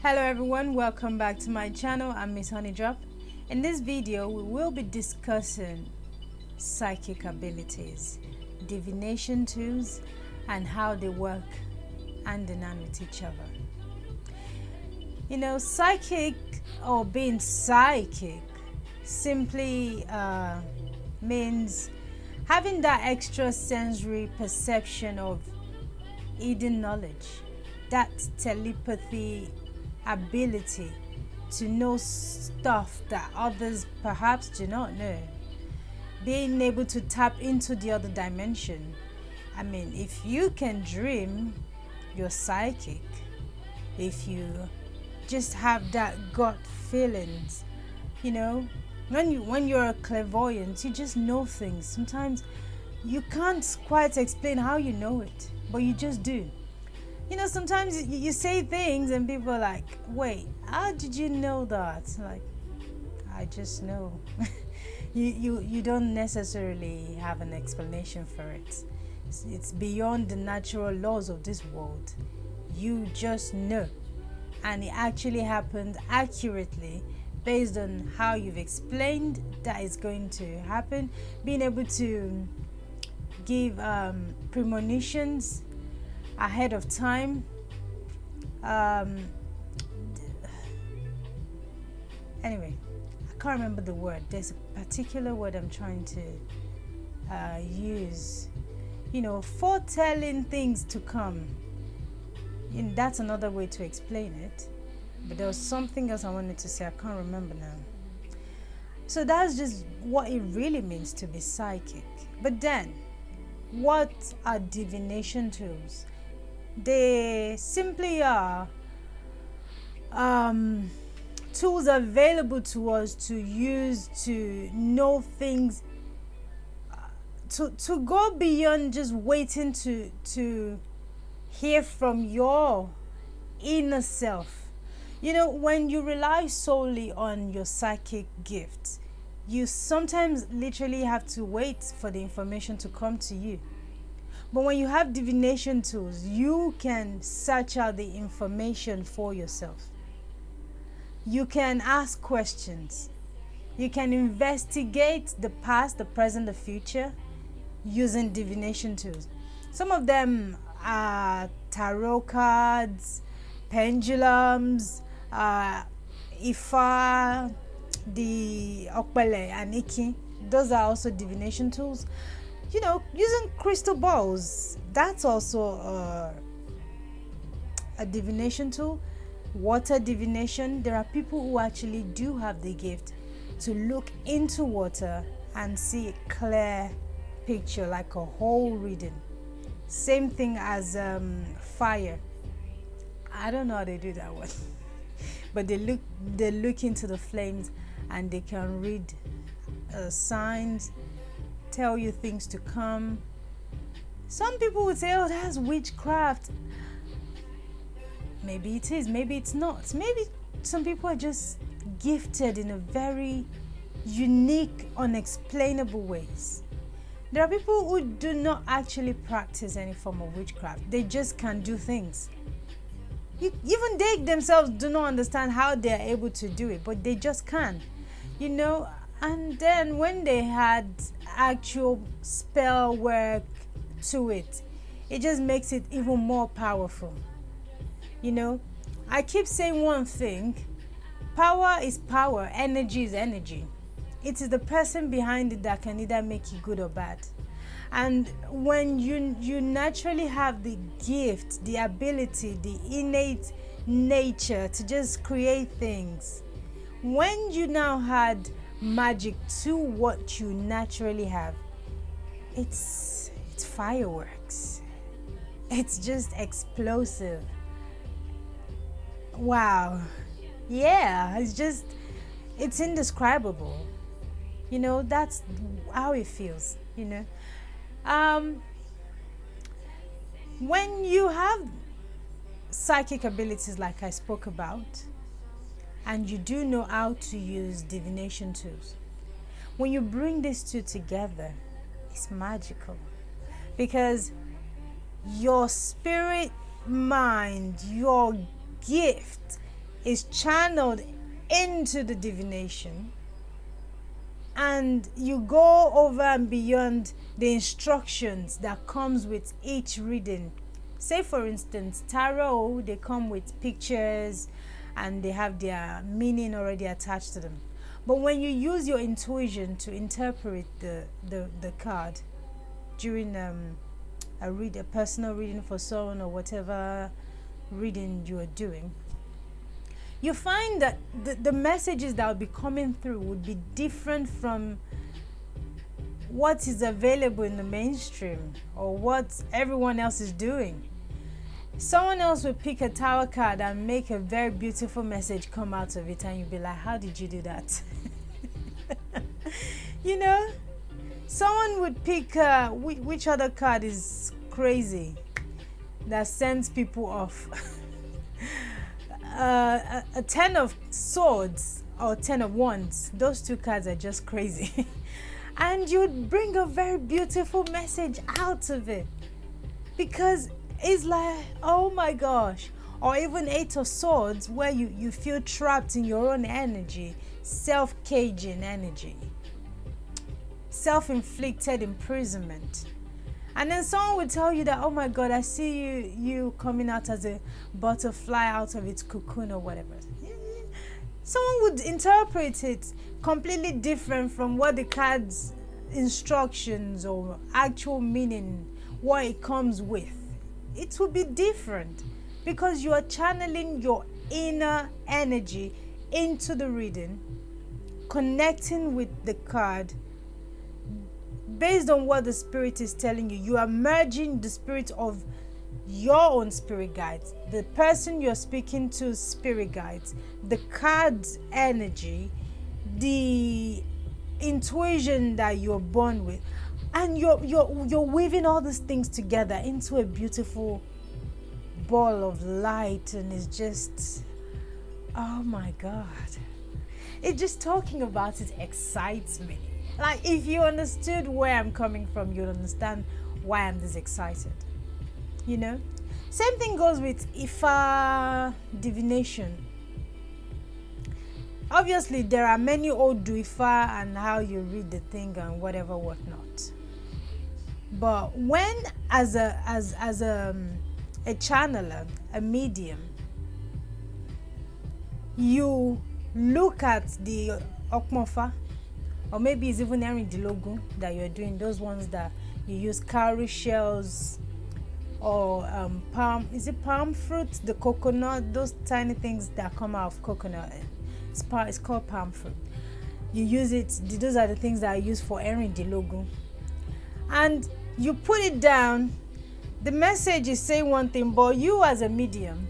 Hello everyone, welcome back to my channel. I'm Miss Honeydrop. In this video we will be discussing psychic abilities, divination tools, and how they work hand in hand with each other. Psychic or being psychic simply means having that extra sensory perception of hidden knowledge, that telepathy ability to know stuff that others perhaps do not know, being able to tap into the other dimension. If you can dream, you're psychic. If you just have that gut feelings, when you're a clairvoyant, you just know things. Sometimes you can't quite explain how you know it, but you just do. Sometimes you say things and people are like, wait, how did you know that? Like, I just know. you don't necessarily have an explanation for it. It's beyond the natural laws of this world. You just know. And it actually happened accurately based on how you've explained that it's going to happen. Being able to give premonitions ahead of time. Anyway, I can't remember the word. There's a particular word I'm trying to use. Foretelling things to come. That's another way to explain it. But there was something else I wanted to say. I can't remember now. So that's just what it really means to be psychic. But then, what are divination tools? They simply are tools available to us to use to know things, to go beyond just waiting to hear from your inner self. When you rely solely on your psychic gifts, you sometimes literally have to wait for the information to come to you. But when you have divination tools, you can search out the information for yourself. You can ask questions. You can investigate the past, the present, the future using divination tools. Some of them are tarot cards, pendulums, Ifa, the Okpele and Iki. Those are also divination tools. Using crystal balls, that's also a divination tool. Water divination, there are people who actually do have the gift to look into water and see a clear picture, like a whole reading. Same thing as fire. I don't know how they do that one. But they look into the flames and they can read signs, tell you things to come. Some people would say, oh, that's witchcraft. Maybe it is, maybe it's not. Maybe some people are just gifted in a very unique, unexplainable ways. There are people who do not actually practice any form of witchcraft. They just can do things. Even they themselves do not understand how they are able to do it, but they just can. And then when they had actual spell work to it, it just makes it even more powerful. I keep saying one thing: power is power, energy is energy. It is the person behind it that can either make you good or bad. And when you naturally have the gift, the ability, the innate nature to just create things, when you now had magic to what you naturally have, it's fireworks. It's just explosive. Wow. Yeah, it's indescribable. That's how it feels. When you have psychic abilities like I spoke about, and you do know how to use divination tools, when you bring these two together, it's magical. Because your spirit mind, your gift is channeled into the divination, and you go over and beyond the instructions that comes with each reading. Say for instance, tarot, they come with pictures and they have their meaning already attached to them. But when you use your intuition to interpret the card during a personal reading for someone, or whatever reading you are doing, you find that the messages that will be coming through would be different from what is available in the mainstream or what everyone else is doing. Someone else will pick a tower card and make a very beautiful message come out of it, and you'll be like, how did you do that? You know, someone would pick which other card is crazy that sends people off. A 10 of swords or 10 of wands, those two cards are just crazy. And you'd bring a very beautiful message out of it, because it's like, oh my gosh. Or even 8 of swords, where you feel trapped in your own energy, self-caging energy, self-inflicted imprisonment. And then someone would tell you that, oh my God, I see you coming out as a butterfly out of its cocoon or whatever. Someone would interpret it completely different from what the card's instructions or actual meaning, what it comes with. It will be different, because you are channeling your inner energy into the reading, connecting with the card based on what the spirit is telling you. You are merging the spirit of your own spirit guides, the person you're speaking to spirit guides, the card's energy, the intuition that you're born with, and you're weaving all these things together into a beautiful ball of light. And it's just, oh my God, it just talking about it excites me. Like, if you understood where I'm coming from, you'll understand why I'm this excited. You know? Same thing goes with Ifa divination. Obviously, there are many old Ifa and how you read the thing and whatever, whatnot. But when, as a channeler, a medium, you look at the Okmofa, or maybe it's even Erin Dilogun that you're doing, those ones that you use cowrie shells or palm fruit, the coconut, those tiny things that come out of coconut. It's called palm fruit. You use it, those are the things that I use for Erin Dilogun. And you put it down, the message is saying one thing, but you as a medium,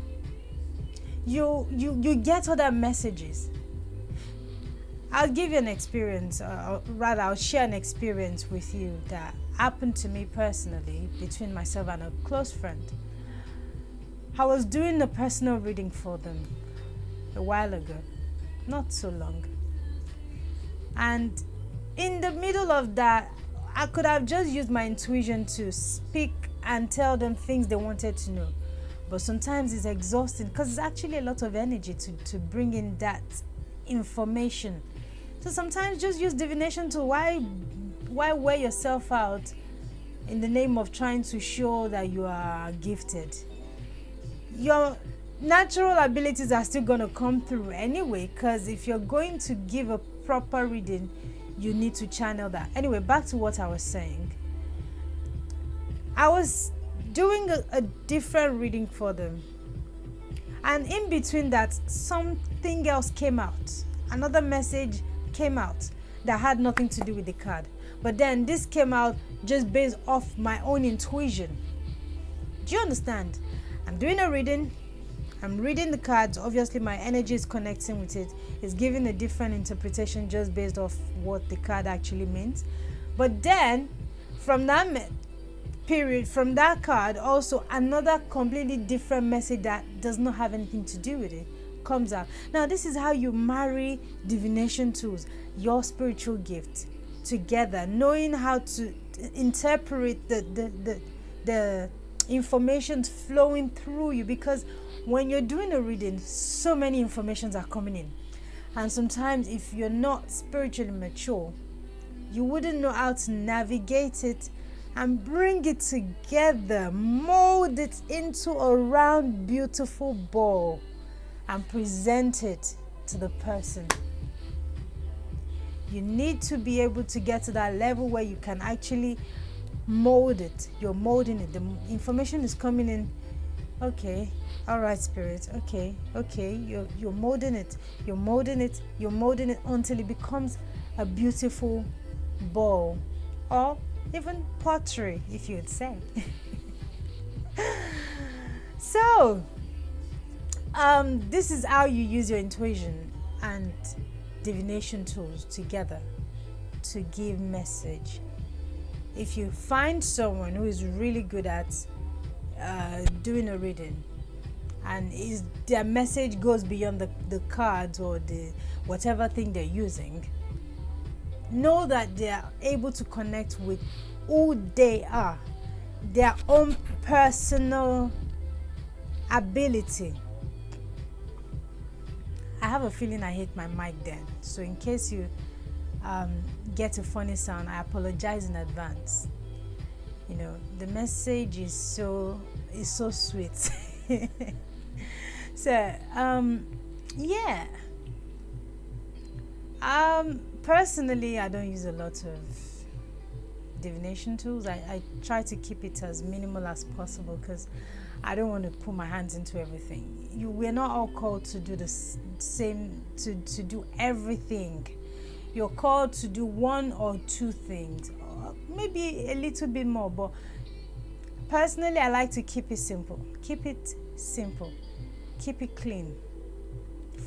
you get other messages. I'll give you an experience, or rather I'll share an experience with you that happened to me personally between myself and a close friend. I was doing a personal reading for them a while ago, not so long. And in the middle of that, I could have just used my intuition to speak and tell them things they wanted to know. But sometimes it's exhausting, because it's actually a lot of energy to bring in that information. So sometimes just use divination tools. Why wear yourself out in the name of trying to show that you are gifted? Your natural abilities are still going to come through anyway, because if you're going to give a proper reading, you need to channel that. Anyway, back to what I was saying. I was doing a different reading for them, and in between that, something else came out. Another message came out that had nothing to do with the card. But then this came out just based off my own intuition. Do you understand? I'm doing a reading. I'm reading the cards. Obviously, my energy is connecting with it. It's giving a different interpretation just based off what the card actually means. But then, from that period, from that card, also another completely different message that does not have anything to do with it comes out. Now, this is how you marry divination tools, your spiritual gift, together, knowing how to interpret the information flowing through you, because when you're doing a reading, so many informations are coming in, and sometimes if you're not spiritually mature, you wouldn't know how to navigate it and bring it together, mold it into a round, beautiful ball, and present it to the person. You need to be able to get to that level where you can actually mold it. You're molding it. The information is coming in. Okay, all right, spirit. Okay. You're molding it. You're molding it. You're molding it until it becomes a beautiful ball, or even pottery, if you would say. So, this is how you use your intuition and divination tools together to give message. If you find someone who is really good at doing a reading, and their message goes beyond the cards or the whatever thing they're using, know that they are able to connect with who they are, their own personal ability. I have a feeling I hit my mic then, so in case you get a funny sound, I apologize in advance. You know, the message is so sweet. So yeah, personally, I don't use a lot of divination tools. I try to keep it as minimal as possible, because I don't want to put my hands into everything. We're not all called to do the same, to do everything. You're called to do one or two things, or maybe a little bit more, but personally, I like to keep it simple. Keep it simple. Keep it clean.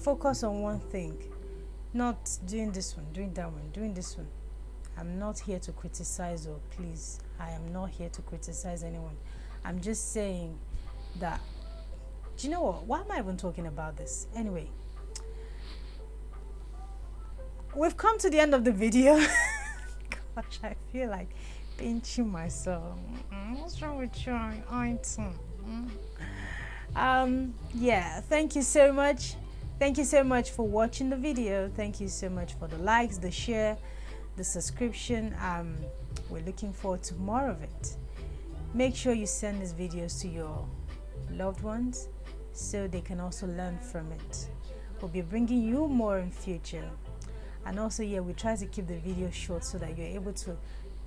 Focus on one thing. Not doing this one, doing that one, doing this one. I'm not here to criticize, or please, I am not here to criticize anyone. I'm just saying that, do you know what? Why am I even talking about this? Anyway, we've come to the end of the video. Gosh, I feel like pinching myself. What's wrong with you? Yeah, thank you so much. Thank you so much for watching the video. Thank you so much for the likes, the share, the subscription. We're looking forward to more of it. Make sure you send these videos to your loved ones so they can also learn from it. We'll be bringing you more in future. And also, yeah, we try to keep the video short so that you're able to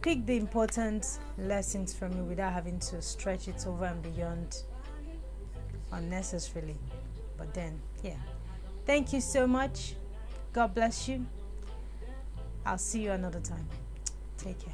pick the important lessons from it without having to stretch it over and beyond unnecessarily. But then, yeah. Thank you so much. God bless you. I'll see you another time. Take care.